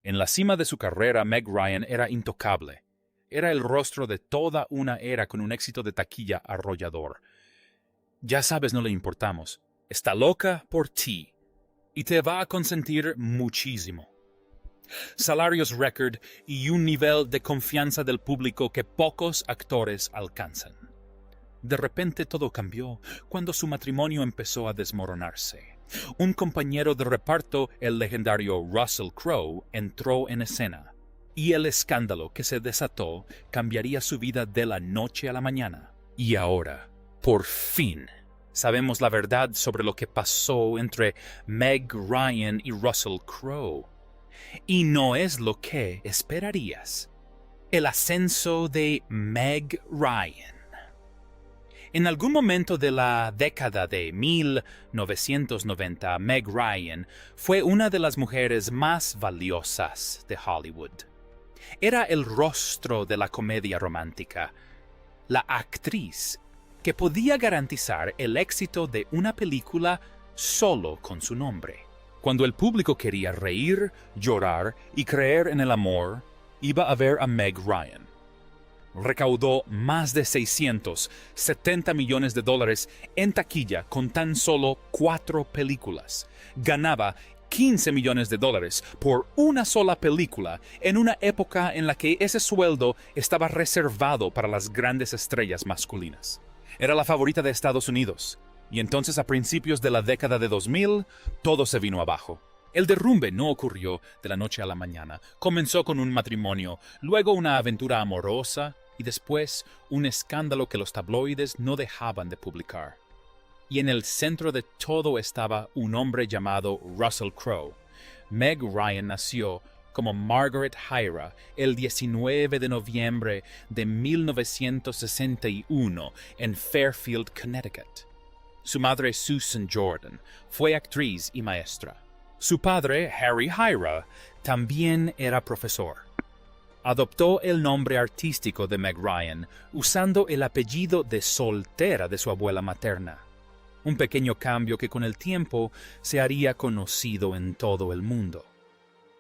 En la cima de su carrera, Meg Ryan era intocable. Era el rostro de toda una era con un éxito de taquilla arrollador. Ya sabes, no le importamos. Está loca por ti y te va a consentir muchísimo. Salarios récord y un nivel de confianza del público que pocos actores alcanzan. De repente todo cambió cuando su matrimonio empezó a desmoronarse. Un compañero de reparto, el legendario Russell Crowe, entró en escena, y el escándalo que se desató cambiaría su vida de la noche a la mañana. Y ahora, por fin, sabemos la verdad sobre lo que pasó entre Meg Ryan y Russell Crowe. Y no es lo que esperarías. El ascenso de Meg Ryan. En algún momento de la década de 1990, Meg Ryan fue una de las mujeres más valiosas de Hollywood. Era el rostro de la comedia romántica, la actriz que podía garantizar el éxito de una película solo con su nombre. Cuando el público quería reír, llorar y creer en el amor, iba a ver a Meg Ryan. Recaudó más de $670 millones en taquilla con tan solo 4 películas. Ganaba $15 millones por una sola película en una época en la que ese sueldo estaba reservado para las grandes estrellas masculinas. Era la favorita de Estados Unidos, y entonces a principios de la década de 2000, todo se vino abajo. El derrumbe no ocurrió de la noche a la mañana. Comenzó con un matrimonio, luego una aventura amorosa y después un escándalo que los tabloides no dejaban de publicar. Y en el centro de todo estaba un hombre llamado Russell Crowe. Meg Ryan nació como Margaret Hyra el 19 de noviembre de 1961 en Fairfield, Connecticut. Su madre, Susan Jordan, fue actriz y maestra. Su padre, Harry Hyra, también era profesor. Adoptó el nombre artístico de Meg Ryan, usando el apellido de soltera de su abuela materna. Un pequeño cambio que con el tiempo se haría conocido en todo el mundo.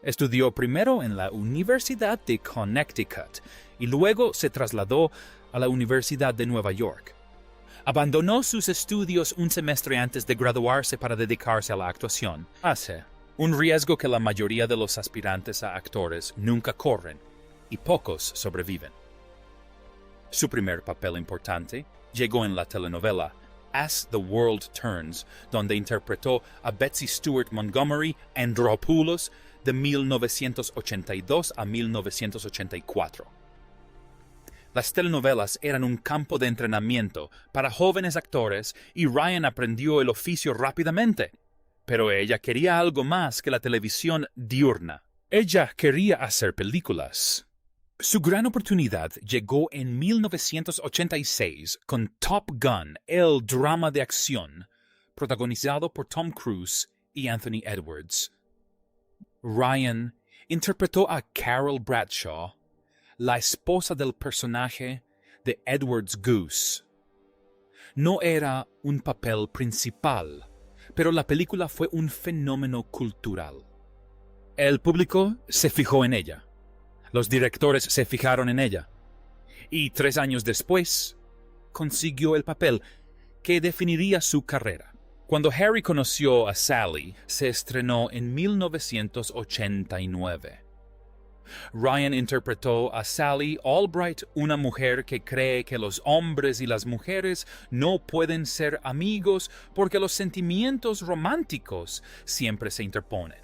Estudió primero en la Universidad de Connecticut y luego se trasladó a la Universidad de Nueva York. Abandonó sus estudios un semestre antes de graduarse para dedicarse a la actuación. Un riesgo que la mayoría de los aspirantes a actores nunca corren, y pocos sobreviven. Su primer papel importante llegó en la telenovela As the World Turns, donde interpretó a Betsy Stewart Montgomery Andropoulos de 1982 a 1984. Las telenovelas eran un campo de entrenamiento para jóvenes actores y Ryan aprendió el oficio rápidamente. Pero ella quería algo más que la televisión diurna. Ella quería hacer películas. Su gran oportunidad llegó en 1986 con Top Gun, el drama de acción, protagonizado por Tom Cruise y Anthony Edwards. Ryan interpretó a Carol Bradshaw, la esposa del personaje de Edwards Goose. No era un papel principal, pero la película fue un fenómeno cultural. El público se fijó en ella. Los directores se fijaron en ella. Y 3 años después, consiguió el papel que definiría su carrera. Cuando Harry conoció a Sally, se estrenó en 1989. Ryan interpretó a Sally Albright, una mujer que cree que los hombres y las mujeres no pueden ser amigos porque los sentimientos románticos siempre se interponen.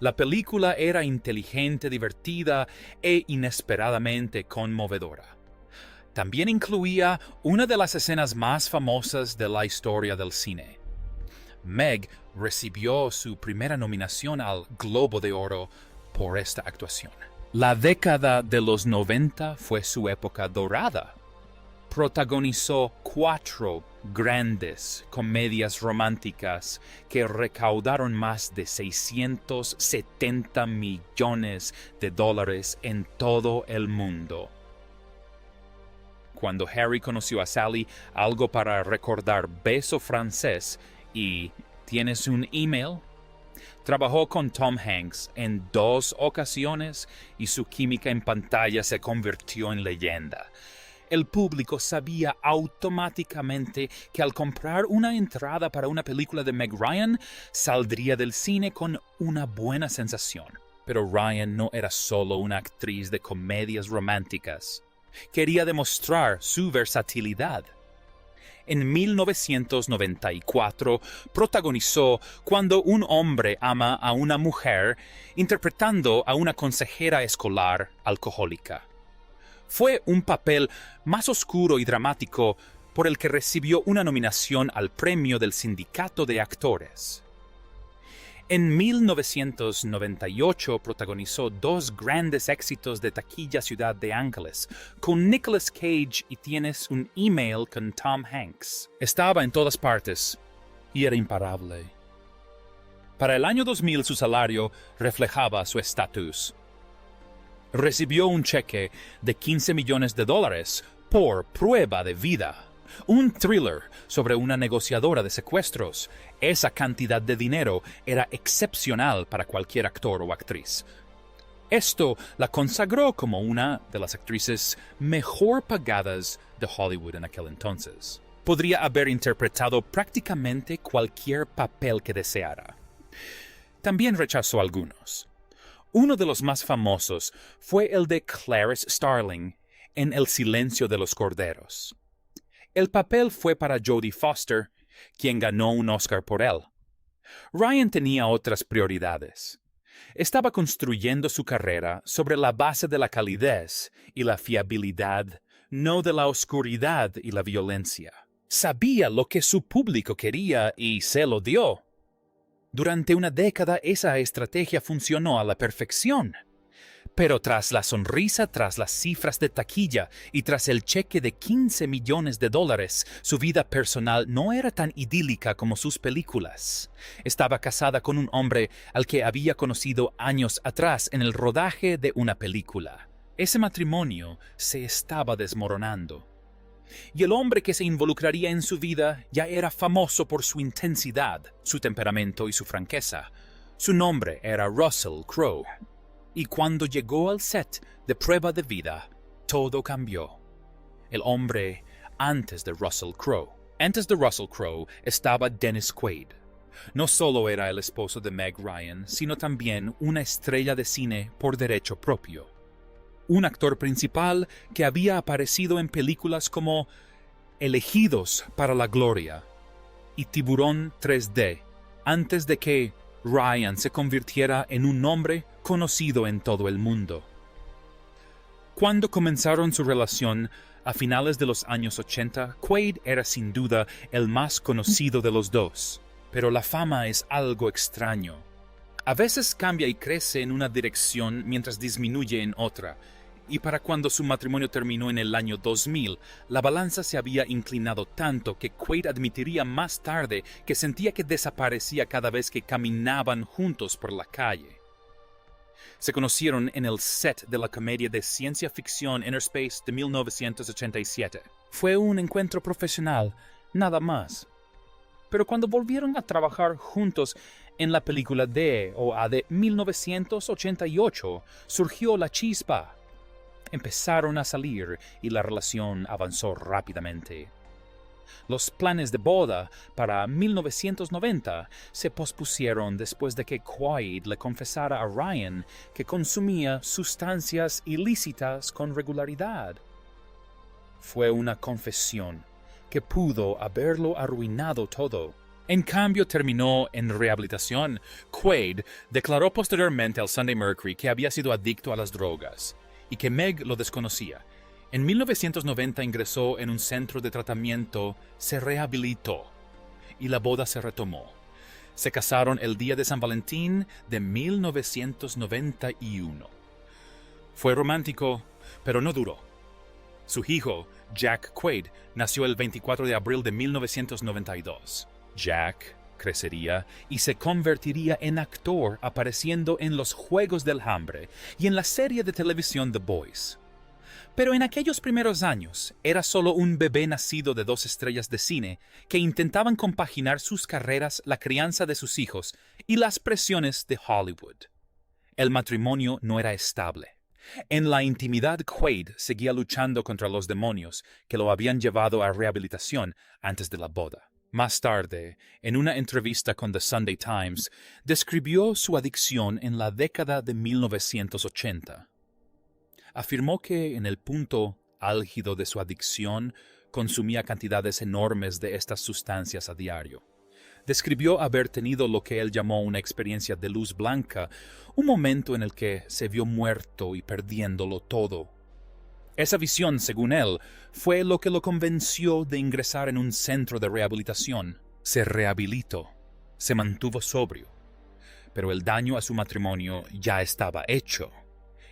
La película era inteligente, divertida e inesperadamente conmovedora. También incluía una de las escenas más famosas de la historia del cine. Meg recibió su primera nominación al Globo de Oro por esta actuación. La década de los 90 fue su época dorada. Protagonizó 4 grandes comedias románticas que recaudaron más de $670 millones en todo el mundo. Cuando Harry conoció a Sally, algo para recordar beso francés y ¿tienes un email? Trabajó con Tom Hanks en 2 ocasiones y su química en pantalla se convirtió en leyenda. El público sabía automáticamente que al comprar una entrada para una película de Meg Ryan, saldría del cine con una buena sensación. Pero Ryan no era solo una actriz de comedias románticas. Quería demostrar su versatilidad. En 1994 protagonizó Cuando un hombre ama a una mujer, interpretando a una consejera escolar alcohólica. Fue un papel más oscuro y dramático por el que recibió una nominación al premio del Sindicato de Actores. En 1998 protagonizó 2 grandes éxitos de taquilla Ciudad de Ángeles, con Nicolas Cage y Tienes un email con Tom Hanks. Estaba en todas partes y era imparable. Para el año 2000 su salario reflejaba su estatus. Recibió un cheque de $15 millones por Prueba de Vida, un thriller sobre una negociadora de secuestros. Esa cantidad de dinero era excepcional para cualquier actor o actriz. Esto la consagró como una de las actrices mejor pagadas de Hollywood en aquel entonces. Podría haber interpretado prácticamente cualquier papel que deseara. También rechazó algunos. Uno de los más famosos fue el de Clarice Starling en El silencio de los corderos. El papel fue para Jodie Foster, quien ganó un Oscar por él. Ryan tenía otras prioridades. Estaba construyendo su carrera sobre la base de la calidez y la fiabilidad, no de la oscuridad y la violencia. Sabía lo que su público quería y se lo dio. Durante una década esa estrategia funcionó a la perfección. Pero tras la sonrisa, tras las cifras de taquilla y tras el cheque de $15 millones, su vida personal no era tan idílica como sus películas. Estaba casada con un hombre al que había conocido años atrás en el rodaje de una película. Ese matrimonio se estaba desmoronando. Y el hombre que se involucraría en su vida ya era famoso por su intensidad, su temperamento y su franqueza. Su nombre era Russell Crowe. Y cuando llegó al set de Prueba de Vida, todo cambió. El hombre antes de Russell Crowe. Antes de Russell Crowe estaba Dennis Quaid. No solo era el esposo de Meg Ryan, sino también una estrella de cine por derecho propio. Un actor principal que había aparecido en películas como Elegidos para la Gloria y Tiburón 3D, antes de que Ryan se convirtiera en un nombre conocido en todo el mundo. Cuando comenzaron su relación a finales de los años 80, Quaid era sin duda el más conocido de los dos, pero la fama es algo extraño. A veces cambia y crece en una dirección mientras disminuye en otra, y para cuando su matrimonio terminó en el año 2000, la balanza se había inclinado tanto que Quaid admitiría más tarde que sentía que desaparecía cada vez que caminaban juntos por la calle. Se conocieron en el set de la comedia de ciencia ficción Inner Space de 1987. Fue un encuentro profesional, nada más. Pero cuando volvieron a trabajar juntos en la película de de 1988, surgió la chispa. Empezaron a salir y la relación avanzó rápidamente. Los planes de boda para 1990 se pospusieron después de que Quaid le confesara a Ryan que consumía sustancias ilícitas con regularidad. Fue una confesión que pudo haberlo arruinado todo. En cambio, terminó en rehabilitación. Quaid declaró posteriormente al Sunday Mercury que había sido adicto a las drogas y que Meg lo desconocía. En 1990 ingresó en un centro de tratamiento, se rehabilitó y la boda se retomó. Se casaron el día de San Valentín de 1991. Fue romántico, pero no duró. Su hijo, Jack Quaid, nació el 24 de abril de 1992. Jack crecería y se convertiría en actor apareciendo en Los Juegos del Hambre y en la serie de televisión The Boys. Pero en aquellos primeros años era solo un bebé nacido de 2 estrellas de cine que intentaban compaginar sus carreras, la crianza de sus hijos y las presiones de Hollywood. El matrimonio no era estable. En la intimidad, Quaid seguía luchando contra los demonios que lo habían llevado a rehabilitación antes de la boda. Más tarde, en una entrevista con The Sunday Times, describió su adicción en la década de 1980. Afirmó que en el punto álgido de su adicción consumía cantidades enormes de estas sustancias a diario. Describió haber tenido lo que él llamó una experiencia de luz blanca, un momento en el que se vio muerto y perdiéndolo todo. Esa visión, según él, fue lo que lo convenció de ingresar en un centro de rehabilitación. Se rehabilitó, se mantuvo sobrio, pero el daño a su matrimonio ya estaba hecho.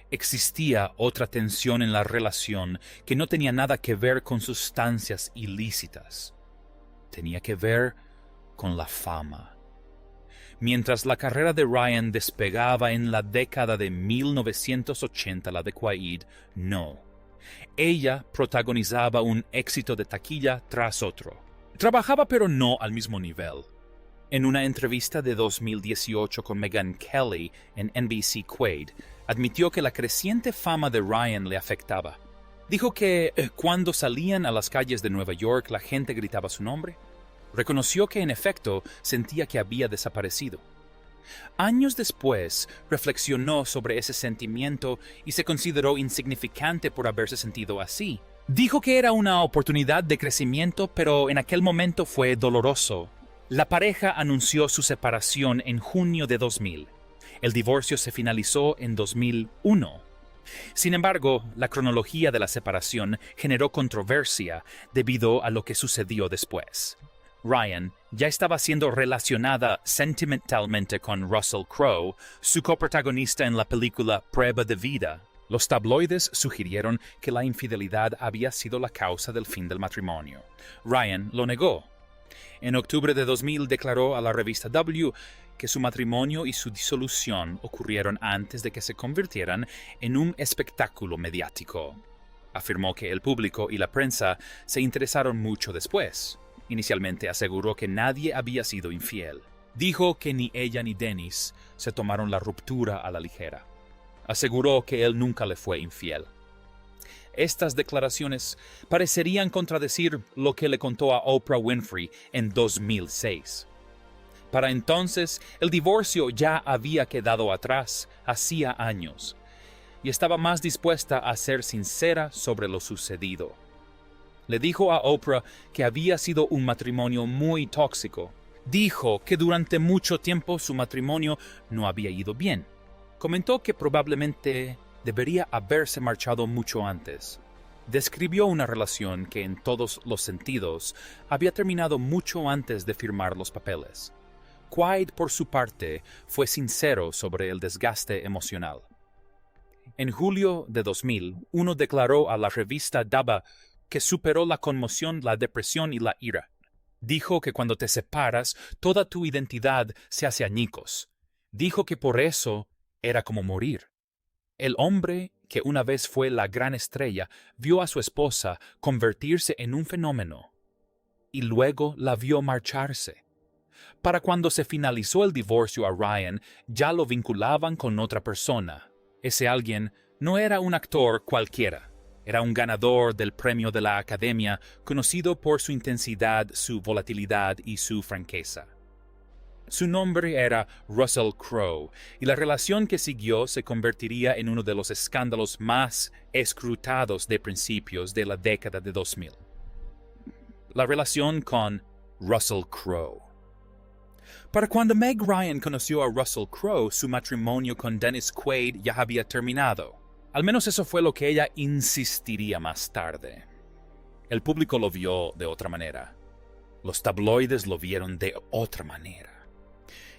Existía otra tensión en la relación que no tenía nada que ver con sustancias ilícitas. Tenía que ver con la fama. Mientras la carrera de Ryan despegaba en la década de 1980, la de Quaid no. Ella protagonizaba un éxito de taquilla tras otro. Trabajaba pero no al mismo nivel. En una entrevista de 2018 con Megyn Kelly en NBC, Quaid admitió que la creciente fama de Ryan le afectaba. Dijo que cuando salían a las calles de Nueva York la gente gritaba su nombre. Reconoció que en efecto sentía que había desaparecido. Años después reflexionó sobre ese sentimiento y se consideró insignificante por haberse sentido así. Dijo que era una oportunidad de crecimiento, pero en aquel momento fue doloroso. La pareja anunció su separación en junio de 2000. El divorcio se finalizó en 2001. Sin embargo, la cronología de la separación generó controversia debido a lo que sucedió después. Ryan ya estaba siendo relacionada sentimentalmente con Russell Crowe, su coprotagonista en la película Prueba de Vida. Los tabloides sugirieron que la infidelidad había sido la causa del fin del matrimonio. Ryan lo negó. En octubre de 2000 declaró a la revista W que su matrimonio y su disolución ocurrieron antes de que se convirtieran en un espectáculo mediático. Afirmó que el público y la prensa se interesaron mucho después. Inicialmente aseguró que nadie había sido infiel. Dijo que ni ella ni Dennis se tomaron la ruptura a la ligera. Aseguró que él nunca le fue infiel. Estas declaraciones parecerían contradecir lo que le contó a Oprah Winfrey en 2006. Para entonces, el divorcio ya había quedado atrás hacía años y estaba más dispuesta a ser sincera sobre lo sucedido. Le dijo a Oprah que había sido un matrimonio muy tóxico. Dijo que durante mucho tiempo su matrimonio no había ido bien. Comentó que probablemente debería haberse marchado mucho antes. Describió una relación que en todos los sentidos había terminado mucho antes de firmar los papeles. Quaid, por su parte, fue sincero sobre el desgaste emocional. En julio de 2000, uno declaró a la revista Daba que superó la conmoción, la depresión y la ira. Dijo que cuando te separas, toda tu identidad se hace añicos. Dijo que por eso era como morir. El hombre que una vez fue la gran estrella vio a su esposa convertirse en un fenómeno y luego la vio marcharse. Para cuando se finalizó el divorcio a Ryan, ya lo vinculaban con otra persona. Ese alguien no era un actor cualquiera. Era un ganador del premio de la Academia, conocido por su intensidad, su volatilidad y su franqueza. Su nombre era Russell Crowe, y la relación que siguió se convertiría en uno de los escándalos más escrutados de principios de la década de 2000. La relación con Russell Crowe. Para cuando Meg Ryan conoció a Russell Crowe, su matrimonio con Dennis Quaid ya había terminado. Al menos eso fue lo que ella insistiría más tarde. El público lo vio de otra manera. Los tabloides lo vieron de otra manera.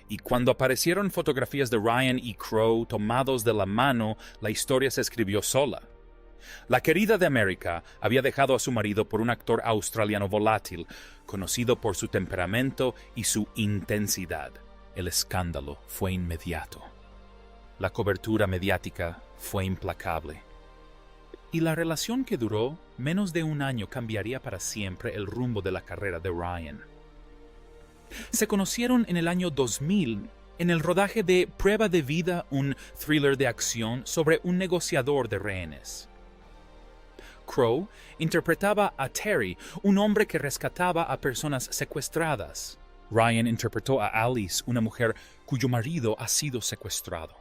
Y cuando aparecieron fotografías de Ryan y Crowe tomados de la mano, la historia se escribió sola. La querida de América había dejado a su marido por un actor australiano volátil, conocido por su temperamento y su intensidad. El escándalo fue inmediato. La cobertura mediática fue implacable. Y la relación que duró menos de un año cambiaría para siempre el rumbo de la carrera de Ryan. Se conocieron en el año 2000 en el rodaje de Prueba de Vida, un thriller de acción sobre un negociador de rehenes. Crowe interpretaba a Terry, un hombre que rescataba a personas secuestradas. Ryan interpretó a Alice, una mujer cuyo marido ha sido secuestrado.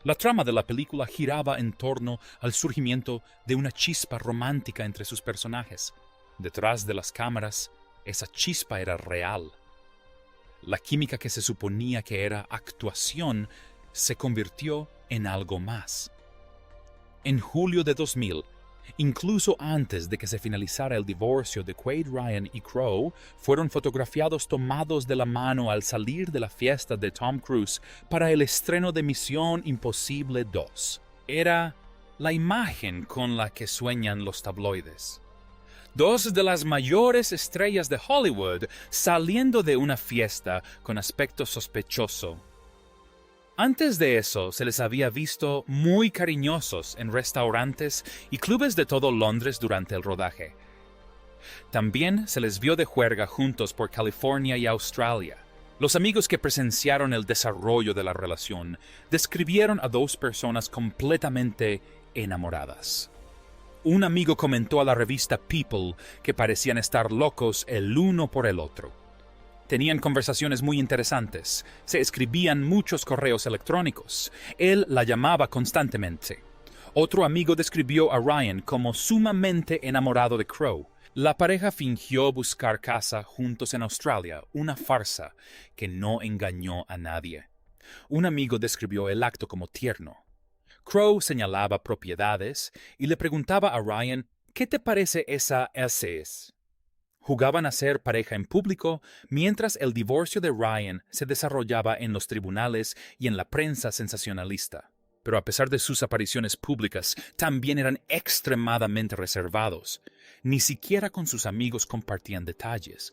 La trama de la película giraba en torno al surgimiento de una chispa romántica entre sus personajes. Detrás de las cámaras, esa chispa era real. La química que se suponía que era actuación se convirtió en algo más. En julio de 2000, incluso antes de que se finalizara el divorcio de Quaid Ryan y Crowe, fueron fotografiados tomados de la mano al salir de la fiesta de Tom Cruise para el estreno de Misión Imposible 2. Era la imagen con la que sueñan los tabloides. Dos de las mayores estrellas de Hollywood saliendo de una fiesta con aspecto sospechoso. Antes de eso, se les había visto muy cariñosos en restaurantes y clubes de todo Londres durante el rodaje. También se les vio de juerga juntos por California y Australia. Los amigos que presenciaron el desarrollo de la relación describieron a dos personas completamente enamoradas. Un amigo comentó a la revista People que parecían estar locos el uno por el otro. Tenían conversaciones muy interesantes, se escribían muchos correos electrónicos, él la llamaba constantemente. Otro amigo describió a Ryan como sumamente enamorado de Crowe. La pareja fingió buscar casa juntos en Australia, una farsa que no engañó a nadie. Un amigo describió el acto como tierno. Crowe señalaba propiedades y le preguntaba a Ryan, ¿qué te parece esa SS? Jugaban a ser pareja en público mientras el divorcio de Ryan se desarrollaba en los tribunales y en la prensa sensacionalista. Pero a pesar de sus apariciones públicas, también eran extremadamente reservados. Ni siquiera con sus amigos compartían detalles.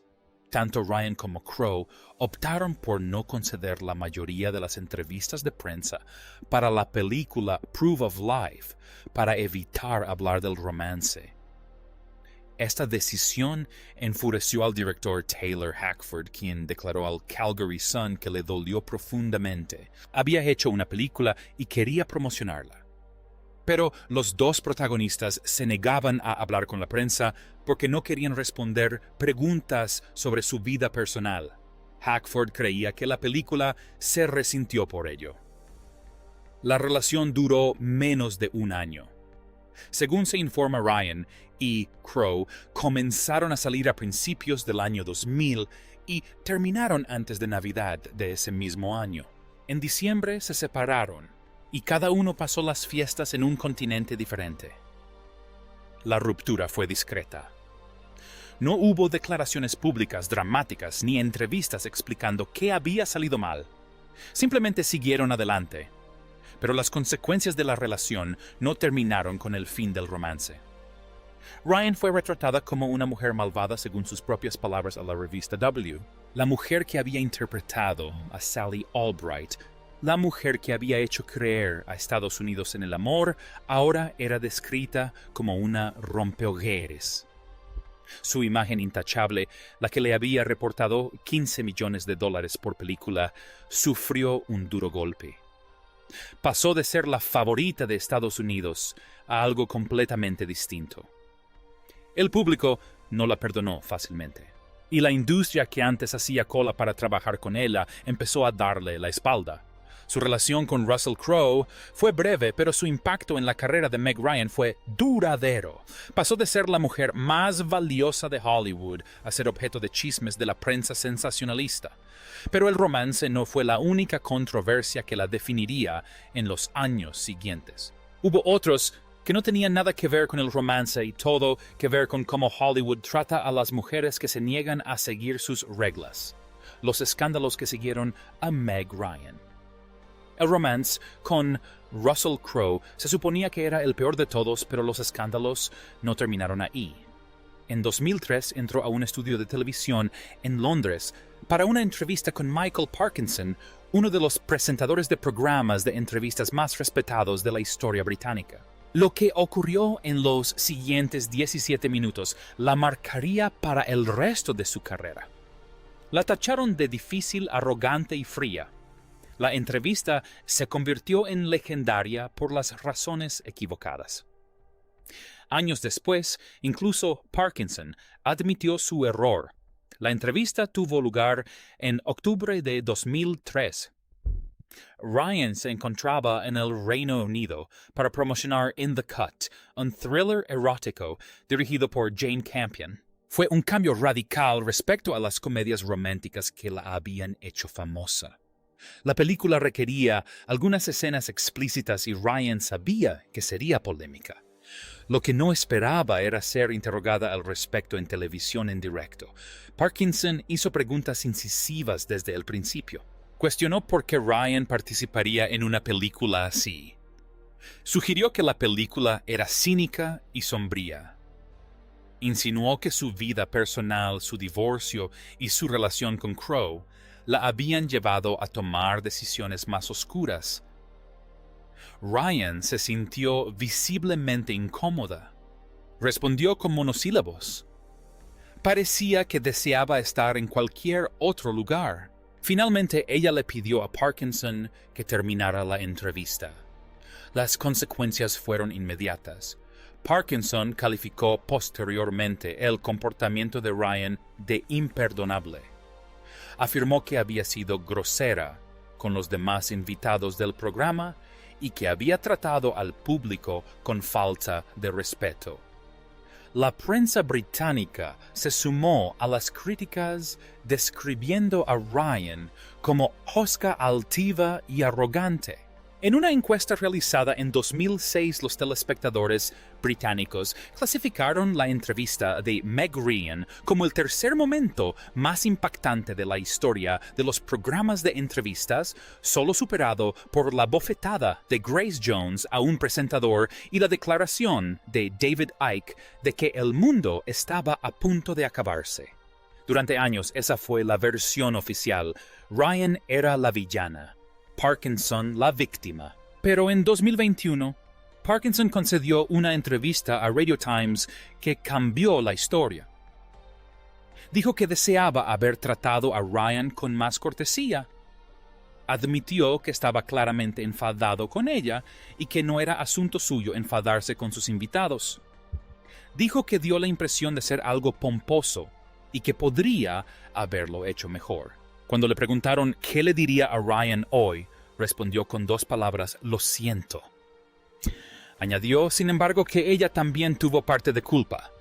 Tanto Ryan como Crowe optaron por no conceder la mayoría de las entrevistas de prensa para la película Proof of Life, para evitar hablar del romance. Esta decisión enfureció al director Taylor Hackford, quien declaró al Calgary Sun que le dolió profundamente. Había hecho una película y quería promocionarla. Pero los dos protagonistas se negaban a hablar con la prensa porque no querían responder preguntas sobre su vida personal. Hackford creía que la película se resintió por ello. La relación duró menos de un año. Según se informa, Ryan y Crowe comenzaron a salir a principios del año 2000 y terminaron antes de Navidad de ese mismo año. En diciembre se separaron y cada uno pasó las fiestas en un continente diferente. La ruptura fue discreta. No hubo declaraciones públicas dramáticas ni entrevistas explicando qué había salido mal. Simplemente siguieron adelante. Pero las consecuencias de la relación no terminaron con el fin del romance. Ryan fue retratada como una mujer malvada según sus propias palabras a la revista W. La mujer que había interpretado a Sally Albright, la mujer que había hecho creer a Estados Unidos en el amor, ahora era descrita como una rompehogares. Su imagen intachable, la que le había reportado $15 millones por película, sufrió un duro golpe. Pasó de ser la favorita de Estados Unidos a algo completamente distinto. El público no la perdonó fácilmente, y la industria que antes hacía cola para trabajar con ella empezó a darle la espalda. Su relación con Russell Crowe fue breve, pero su impacto en la carrera de Meg Ryan fue duradero. Pasó de ser la mujer más valiosa de Hollywood a ser objeto de chismes de la prensa sensacionalista. Pero el romance no fue la única controversia que la definiría en los años siguientes. Hubo otros que no tenían nada que ver con el romance y todo que ver con cómo Hollywood trata a las mujeres que se niegan a seguir sus reglas. Los escándalos que siguieron a Meg Ryan. El romance con Russell Crowe se suponía que era el peor de todos, pero los escándalos no terminaron ahí. En 2003 entró a un estudio de televisión en Londres para una entrevista con Michael Parkinson, uno de los presentadores de programas de entrevistas más respetados de la historia británica. Lo que ocurrió en los siguientes 17 minutos la marcaría para el resto de su carrera. La tacharon de difícil, arrogante y fría. La entrevista se convirtió en legendaria por las razones equivocadas. Años después, incluso Parkinson admitió su error. La entrevista tuvo lugar en octubre de 2003. Ryan se encontraba en el Reino Unido para promocionar In the Cut, un thriller erótico dirigido por Jane Campion. Fue un cambio radical respecto a las comedias románticas que la habían hecho famosa. La película requería algunas escenas explícitas y Ryan sabía que sería polémica. Lo que no esperaba era ser interrogada al respecto en televisión en directo. Parkinson hizo preguntas incisivas desde el principio. Cuestionó por qué Ryan participaría en una película así. Sugirió que la película era cínica y sombría. Insinuó que su vida personal, su divorcio y su relación con Crowe la habían llevado a tomar decisiones más oscuras. Ryan se sintió visiblemente incómoda. Respondió con monosílabos. Parecía que deseaba estar en cualquier otro lugar. Finalmente, ella le pidió a Parkinson que terminara la entrevista. Las consecuencias fueron inmediatas. Parkinson calificó posteriormente el comportamiento de Ryan de imperdonable. Afirmó que había sido grosera con los demás invitados del programa y que había tratado al público con falta de respeto. La prensa británica se sumó a las críticas describiendo a Ryan como hosca altiva y arrogante. En una encuesta realizada en 2006, los telespectadores británicos clasificaron la entrevista de Meg Ryan como el tercer momento más impactante de la historia de los programas de entrevistas, solo superado por la bofetada de Grace Jones a un presentador y la declaración de David Icke de que el mundo estaba a punto de acabarse. Durante años esa fue la versión oficial. Ryan era la villana, Parkinson la víctima. Pero en 2021, Parkinson concedió una entrevista a Radio Times que cambió la historia. Dijo que deseaba haber tratado a Ryan con más cortesía. Admitió que estaba claramente enfadado con ella y que no era asunto suyo enfadarse con sus invitados. Dijo que dio la impresión de ser algo pomposo y que podría haberlo hecho mejor. Cuando le preguntaron qué le diría a Ryan hoy, respondió con 2 palabras: lo siento. Añadió, sin embargo, que ella también tuvo parte de culpa.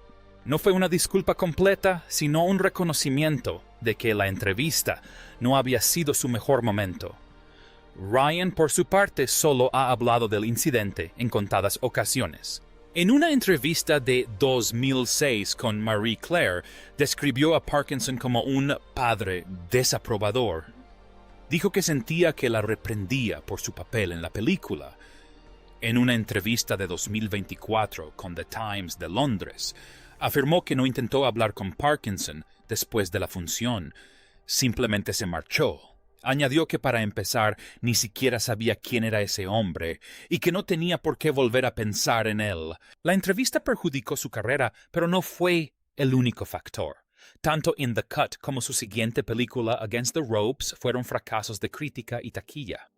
No fue una disculpa completa, sino un reconocimiento de que la entrevista no había sido su mejor momento. Ryan, por su parte, solo ha hablado del incidente en contadas ocasiones. En una entrevista de 2006 con Marie Claire, describió a Parkinson como un padre desaprobador. Dijo que sentía que la reprendía por su papel en la película. En una entrevista de 2024 con The Times de Londres, afirmó que no intentó hablar con Parkinson después de la función, simplemente se marchó. Añadió que para empezar ni siquiera sabía quién era ese hombre y que no tenía por qué volver a pensar en él. La entrevista perjudicó su carrera, pero no fue el único factor. Tanto In the Cut como su siguiente película Against the Ropes fueron fracasos de crítica y taquilla.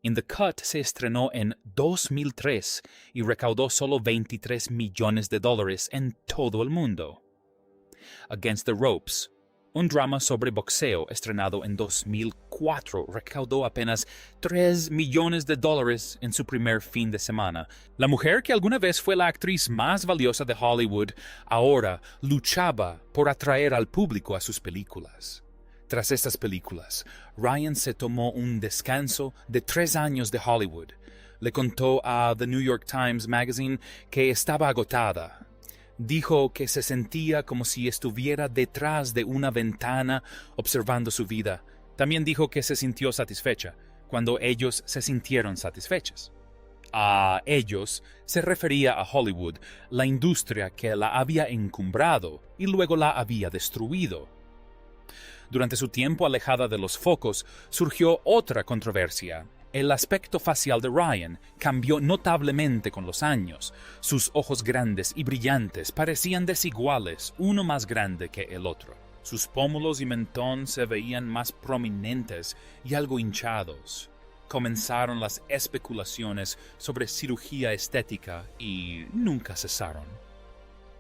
In the Cut se estrenó en 2003 y recaudó solo $23 millones en todo el mundo. Against the Ropes, un drama sobre boxeo estrenado en 2004, recaudó apenas $3 millones en su primer fin de semana. La mujer que alguna vez fue la actriz más valiosa de Hollywood ahora luchaba por atraer al público a sus películas. Tras estas películas, Ryan se tomó un descanso de 3 años de Hollywood. Le contó a The New York Times Magazine que estaba agotada. Dijo que se sentía como si estuviera detrás de una ventana observando su vida. También dijo que se sintió satisfecha cuando ellos se sintieron satisfechos. A ellos se refería a Hollywood, la industria que la había encumbrado y luego la había destruido. Durante su tiempo alejada de los focos, surgió otra controversia. El aspecto facial de Ryan cambió notablemente con los años. Sus ojos grandes y brillantes parecían desiguales, uno más grande que el otro. Sus pómulos y mentón se veían más prominentes y algo hinchados. Comenzaron las especulaciones sobre cirugía estética y nunca cesaron.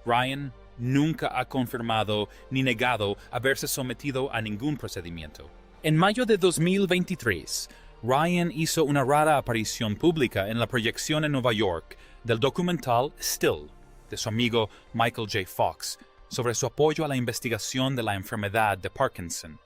Ryan nunca ha confirmado ni negado haberse sometido a ningún procedimiento. En mayo de 2023, Ryan hizo una rara aparición pública en la proyección en Nueva York del documental Still, de su amigo Michael J. Fox, sobre su apoyo a la investigación de la enfermedad de Parkinson.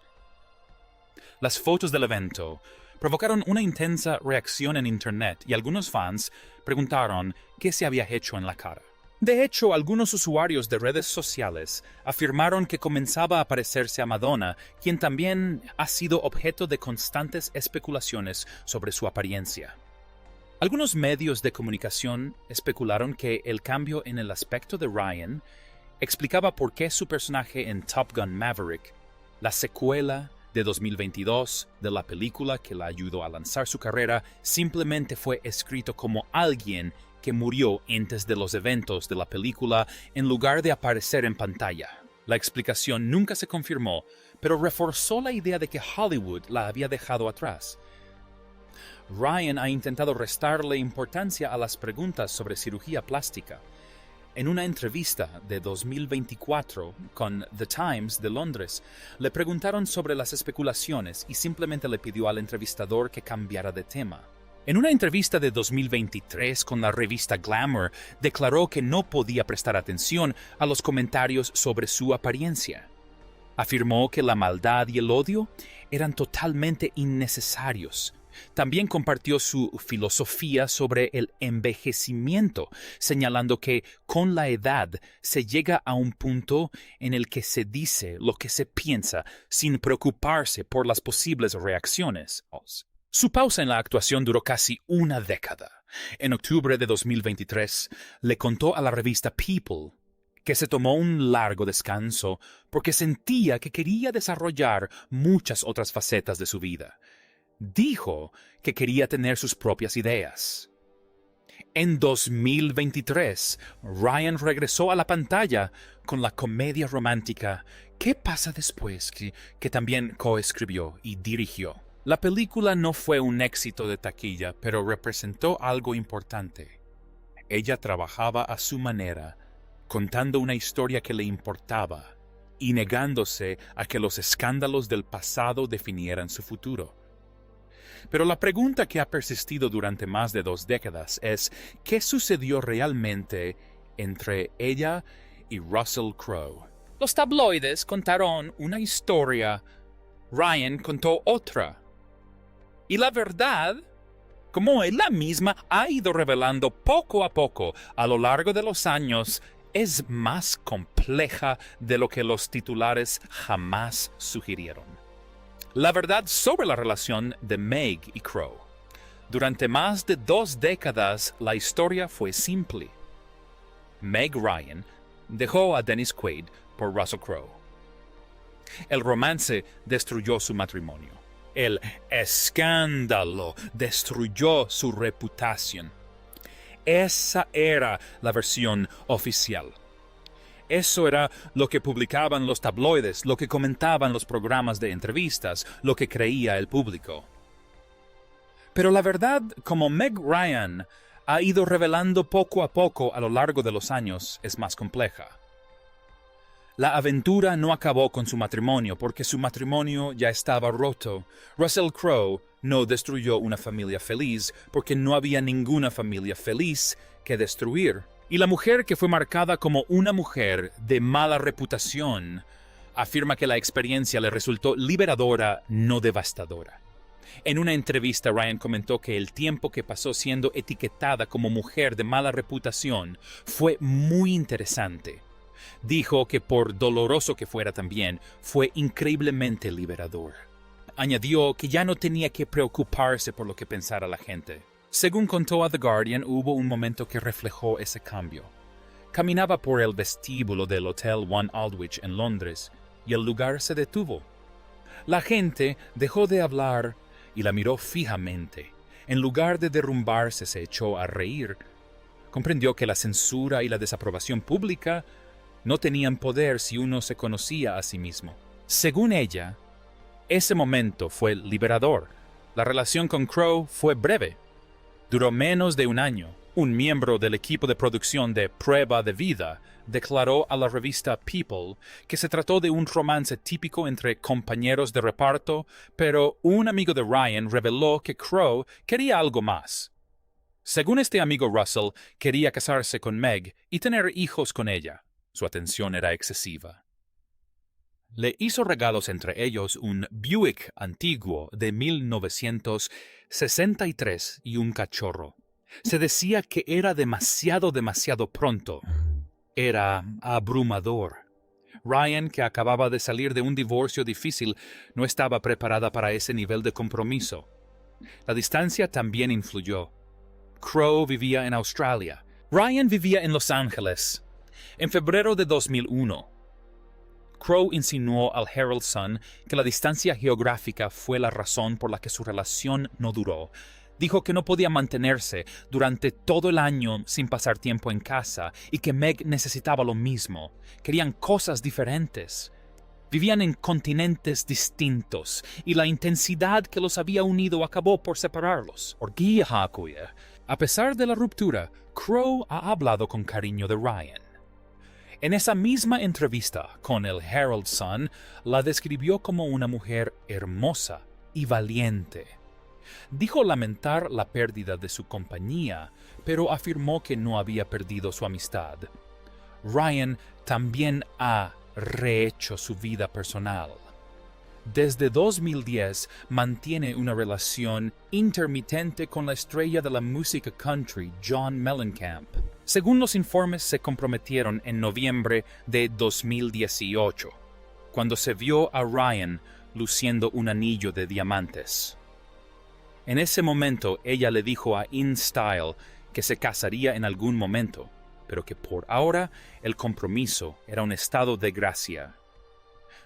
Las fotos del evento provocaron una intensa reacción en Internet y algunos fans preguntaron qué se había hecho en la cara. De hecho, algunos usuarios de redes sociales afirmaron que comenzaba a parecerse a Madonna, quien también ha sido objeto de constantes especulaciones sobre su apariencia. Algunos medios de comunicación especularon que el cambio en el aspecto de Ryan explicaba por qué su personaje en Top Gun Maverick, la secuela de 2022 de la película que la ayudó a lanzar su carrera, simplemente fue escrito como alguien que murió antes de los eventos de la película en lugar de aparecer en pantalla. La explicación nunca se confirmó, pero reforzó la idea de que Hollywood la había dejado atrás. Ryan ha intentado restarle importancia a las preguntas sobre cirugía plástica. En una entrevista de 2024 con The Times de Londres, le preguntaron sobre las especulaciones y simplemente le pidió al entrevistador que cambiara de tema. En una entrevista de 2023 con la revista Glamour, declaró que no podía prestar atención a los comentarios sobre su apariencia. Afirmó que la maldad y el odio eran totalmente innecesarios. También compartió su filosofía sobre el envejecimiento, señalando que con la edad se llega a un punto en el que se dice lo que se piensa sin preocuparse por las posibles reacciones. Su pausa en la actuación duró casi una década. En octubre de 2023, le contó a la revista People que se tomó un largo descanso porque sentía que quería desarrollar muchas otras facetas de su vida. Dijo que quería tener sus propias ideas. En 2023, Ryan regresó a la pantalla con la comedia romántica ¿Qué pasa después?, que también coescribió y dirigió. La película no fue un éxito de taquilla, pero representó algo importante. Ella trabajaba a su manera, contando una historia que le importaba y negándose a que los escándalos del pasado definieran su futuro. Pero la pregunta que ha persistido durante más de 2 décadas es ¿qué sucedió realmente entre ella y Russell Crowe? Los tabloides contaron una historia, Ryan contó otra. Y la verdad, como ella misma ha ido revelando poco a poco a lo largo de los años, es más compleja de lo que los titulares jamás sugirieron. La verdad sobre la relación de Meg y Crowe. Durante más de 2 décadas, la historia fue simple. Meg Ryan dejó a Dennis Quaid por Russell Crowe. El romance destruyó su matrimonio. El escándalo destruyó su reputación. Esa era la versión oficial. Eso era lo que publicaban los tabloides, lo que comentaban los programas de entrevistas, lo que creía el público. Pero la verdad, como Meg Ryan ha ido revelando poco a poco a lo largo de los años, es más compleja. La aventura no acabó con su matrimonio porque su matrimonio ya estaba roto. Russell Crowe no destruyó una familia feliz porque no había ninguna familia feliz que destruir. Y la mujer que fue marcada como una mujer de mala reputación afirma que la experiencia le resultó liberadora, no devastadora. En una entrevista, Ryan comentó que el tiempo que pasó siendo etiquetada como mujer de mala reputación fue muy interesante. Dijo que por doloroso que fuera también, fue increíblemente liberador. Añadió que ya no tenía que preocuparse por lo que pensara la gente. Según contó a The Guardian, hubo un momento que reflejó ese cambio. Caminaba por el vestíbulo del Hotel One Aldwych en Londres y el lugar se detuvo. La gente dejó de hablar y la miró fijamente. En lugar de derrumbarse, se echó a reír. Comprendió que la censura y la desaprobación pública no tenían poder si uno se conocía a sí mismo. Según ella, ese momento fue liberador. La relación con Crow fue breve. Duró menos de un año. Un miembro del equipo de producción de Prueba de Vida declaró a la revista People que se trató de un romance típico entre compañeros de reparto, pero un amigo de Ryan reveló que Crow quería algo más. Según este amigo Russell, quería casarse con Meg y tener hijos con ella. Su atención era excesiva. Le hizo regalos, entre ellos un Buick antiguo de 1963 y un cachorro. Se decía que era demasiado pronto. Era abrumador. Ryan, que acababa de salir de un divorcio difícil, no estaba preparada para ese nivel de compromiso. La distancia también influyó. Crow vivía en Australia. Ryan vivía en Los Ángeles. En febrero de 2001, Crow insinuó al Herald Sun que la distancia geográfica fue la razón por la que su relación no duró. Dijo que no podía mantenerse durante todo el año sin pasar tiempo en casa y que Meg necesitaba lo mismo. Querían cosas diferentes. Vivían en continentes distintos y la intensidad que los había unido acabó por separarlos. A pesar de la ruptura, Crow ha hablado con cariño de Ryan. En esa misma entrevista con el Herald Sun, la describió como una mujer hermosa y valiente. Dijo lamentar la pérdida de su compañía, pero afirmó que no había perdido su amistad. Ryan también ha rehecho su vida personal. Desde 2010 mantiene una relación intermitente con la estrella de la música country John Mellencamp. Según los informes, se comprometieron en noviembre de 2018, cuando se vio a Ryan luciendo un anillo de diamantes. En ese momento, ella le dijo a InStyle que se casaría en algún momento, pero que por ahora el compromiso era un estado de gracia.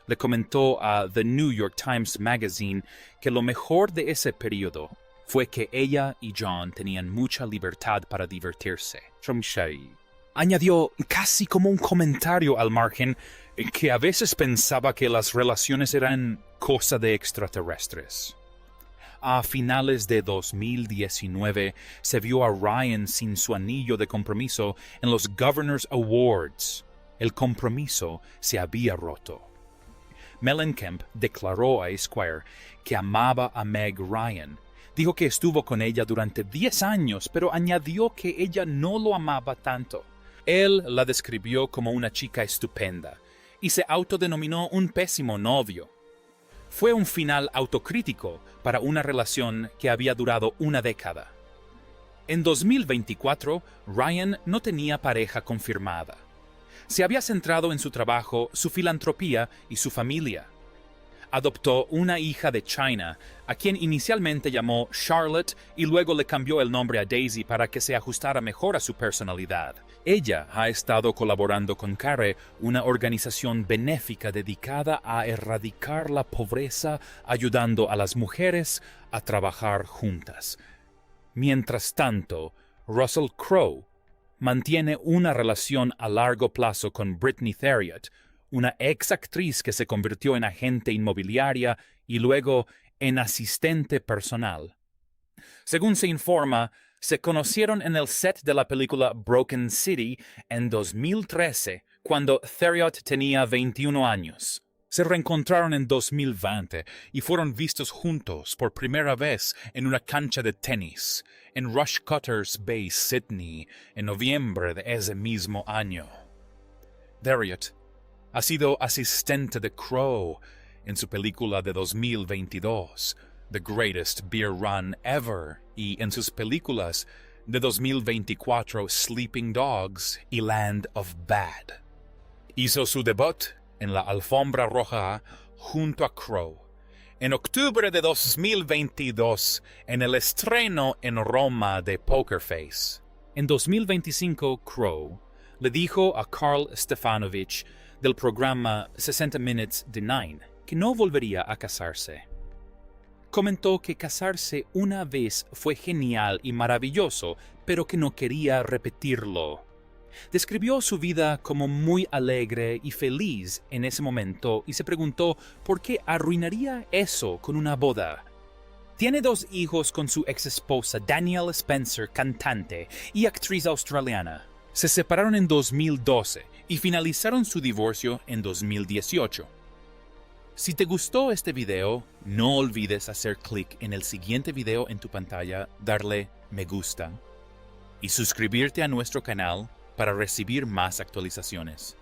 Le comentó a The New York Times Magazine que lo mejor de ese periodo fue que ella y John tenían mucha libertad para divertirse. Añadió casi como un comentario al margen que a veces pensaba que las relaciones eran cosa de extraterrestres. A finales de 2019 se vio a Ryan sin su anillo de compromiso en los Governors Awards. El compromiso se había roto. Mellencamp declaró a Esquire que amaba a Meg Ryan. Dijo que estuvo con ella durante 10 años, pero añadió que ella no lo amaba tanto. Él la describió como una chica estupenda y se autodenominó un pésimo novio. Fue un final autocrítico para una relación que había durado una década. En 2024, Ryan no tenía pareja confirmada. Se había centrado en su trabajo, su filantropía y su familia. Adoptó una hija de China, a quien inicialmente llamó Charlotte y luego le cambió el nombre a Daisy para que se ajustara mejor a su personalidad. Ella ha estado colaborando con CARE, una organización benéfica dedicada a erradicar la pobreza, ayudando a las mujeres a trabajar juntas. Mientras tanto, Russell Crowe mantiene una relación a largo plazo con Brittany Theriot, una ex actriz que se convirtió en agente inmobiliaria y luego en asistente personal. Según se informa, se conocieron en el set de la película Broken City en 2013, cuando Theriot tenía 21 años. Se reencontraron en 2020 y fueron vistos juntos por primera vez en una cancha de tenis, en Rushcutters Bay, Sydney, en noviembre de ese mismo año. Theriot ha sido asistente de Crow en su película de 2022, The Greatest Beer Run Ever, y en sus películas de 2024, Sleeping Dogs y Land of Bad. Hizo su debut en la alfombra roja junto a Crow en octubre de 2022 en el estreno en Roma de Poker Face. En 2025, Crow le dijo a Carl Stefanovich del programa 60 Minutes de Nine que no volvería a casarse. Comentó que casarse una vez fue genial y maravilloso, pero que no quería repetirlo. Describió su vida como muy alegre y feliz en ese momento y se preguntó por qué arruinaría eso con una boda. Tiene 2 hijos con su ex esposa Danielle Spencer, cantante y actriz australiana. Se separaron en 2012 y finalizaron su divorcio en 2018. Si te gustó este video, no olvides hacer clic en el siguiente video en tu pantalla, darle me gusta y suscribirte a nuestro canal para recibir más actualizaciones.